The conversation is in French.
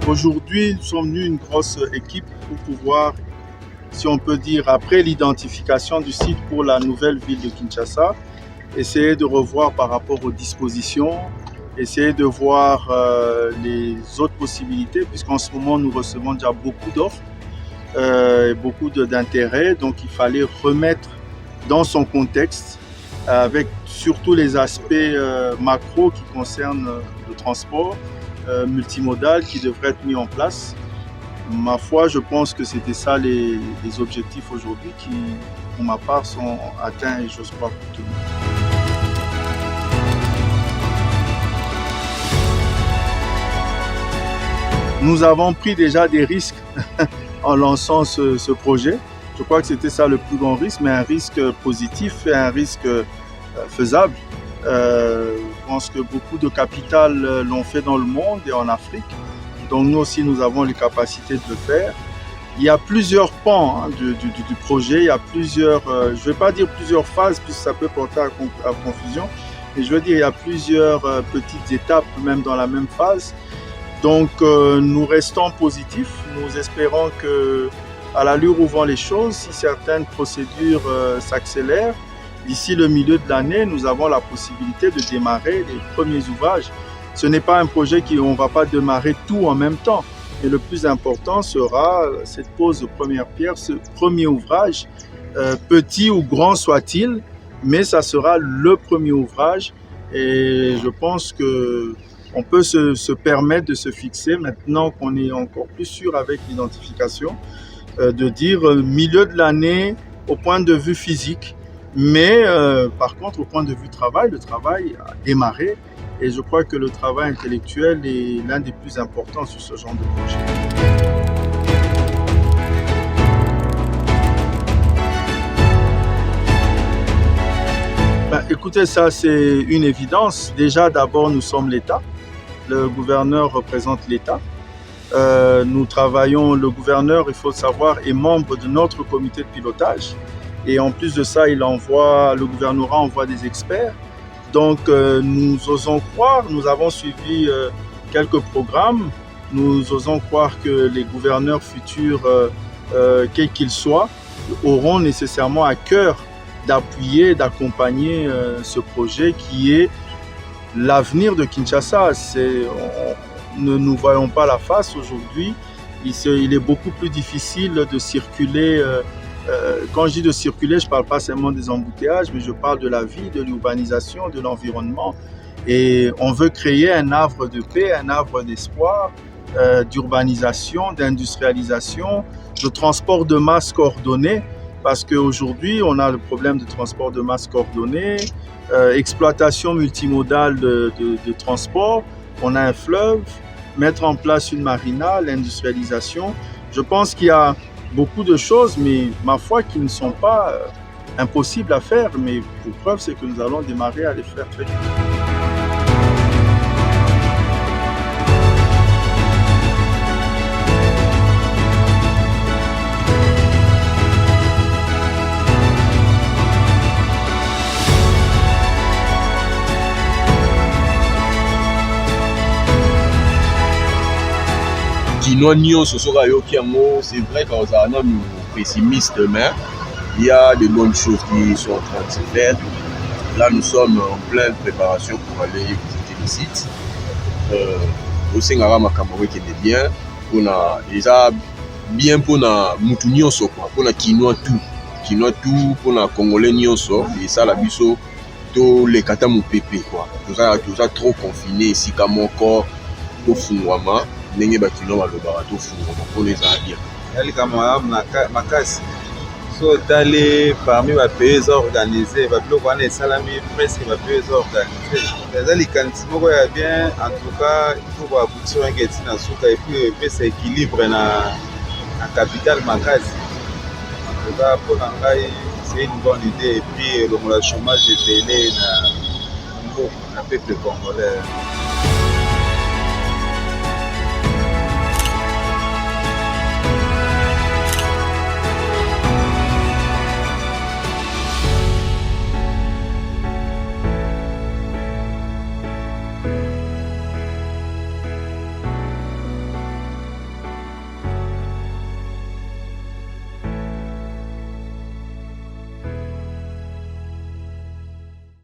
Aujourd'hui, nous sommes venus une grosse équipe pour pouvoir, si on peut dire, après l'identification du site pour la nouvelle ville de Kinshasa, essayer de revoir par rapport aux dispositions, essayer de voir les autres possibilités, puisqu'en ce moment, nous recevons déjà beaucoup d'offres et beaucoup d'intérêts. Donc, il fallait remettre dans son contexte, avec surtout les aspects macro qui concernent le transport multimodal qui devrait être mis en place. Ma foi, je pense que c'était ça les objectifs aujourd'hui qui, pour ma part, sont atteints et j'ose croire pour tout le monde. Nous avons pris déjà des risques en lançant ce projet. Je crois que c'était ça le plus grand risque, mais un risque positif et un risque faisable. Je pense que beaucoup de capital l'ont fait dans le monde et en Afrique. Donc nous aussi, nous avons les capacités de le faire. Il y a plusieurs pans du projet. Il y a plusieurs, je ne vais pas dire plusieurs phases, puisque ça peut porter à confusion. Mais je veux dire, il y a plusieurs petites étapes, même dans la même phase. Donc nous restons positifs. Nous espérons que, à l'allure où vont les choses, si certaines procédures s'accélèrent, d'ici le milieu de l'année, nous avons la possibilité de démarrer les premiers ouvrages. Ce n'est pas un projet on ne va pas démarrer tout en même temps. Et le plus important sera cette pose de première pierre, ce premier ouvrage, petit ou grand soit-il, mais ça sera le premier ouvrage. Et je pense qu'on peut se permettre de se fixer, maintenant qu'on est encore plus sûr avec l'identification, de dire milieu de l'année au point de vue physique. Mais par contre, au point de vue travail, le travail a démarré et je crois que le travail intellectuel est l'un des plus importants sur ce genre de projet. Écoutez, ça c'est une évidence. Déjà, d'abord, nous sommes l'État. Le gouverneur représente l'État. Nous travaillons, le gouverneur, il faut le savoir, est membre de notre comité de pilotage. Et en plus de ça, le gouvernorat envoie des experts. Donc, nous osons croire, nous avons suivi quelques programmes, nous osons croire que les gouverneurs futurs, quels qu'ils soient, auront nécessairement à cœur d'appuyer, d'accompagner ce projet qui est l'avenir de Kinshasa. Ne nous voyons pas la face aujourd'hui. Il est beaucoup plus difficile de circuler. Quand je dis de circuler, je ne parle pas seulement des embouteillages, mais je parle de la vie, de l'urbanisation, de l'environnement. Et on veut créer un havre de paix, un havre d'espoir, d'urbanisation, d'industrialisation, de transport de masse coordonné, parce qu'aujourd'hui, on a le problème de transport de masse coordonné, exploitation multimodale de transport, on a un fleuve, mettre en place une marina, l'industrialisation. Je pense qu'il y a beaucoup de choses, mais ma foi, qui ne sont pas impossibles à faire. Mais pour preuve, c'est que nous allons démarrer à les faire très vite. C'est vrai qu'on est pessimiste, mais il y a de bonnes choses qui sont en train de se faire. Là, nous sommes en pleine préparation pour aller visiter le site. Au Sénégal, qui est bien. On a déjà bien pour la Moutounion, pour la Quinoa tout, pour la Congolais, et ça, la biso, tous les Katamou Pépé, quoi. Tout ça trop confiné ici, comme encore, au Fungwama. Ndenge bakino balobaka tofunga mpo eza bien yalika makasi so tali parmi bapays organisés babiloko wana esalami presque bapays organisés eza likanisi moko ya bien. En tout cas il faut aboutir ngeti na suka et puis epesa équilibre na capital makasi. En tout cas pour ngai c'est une bonne idée et puis le chômage est télé na peuple congolais.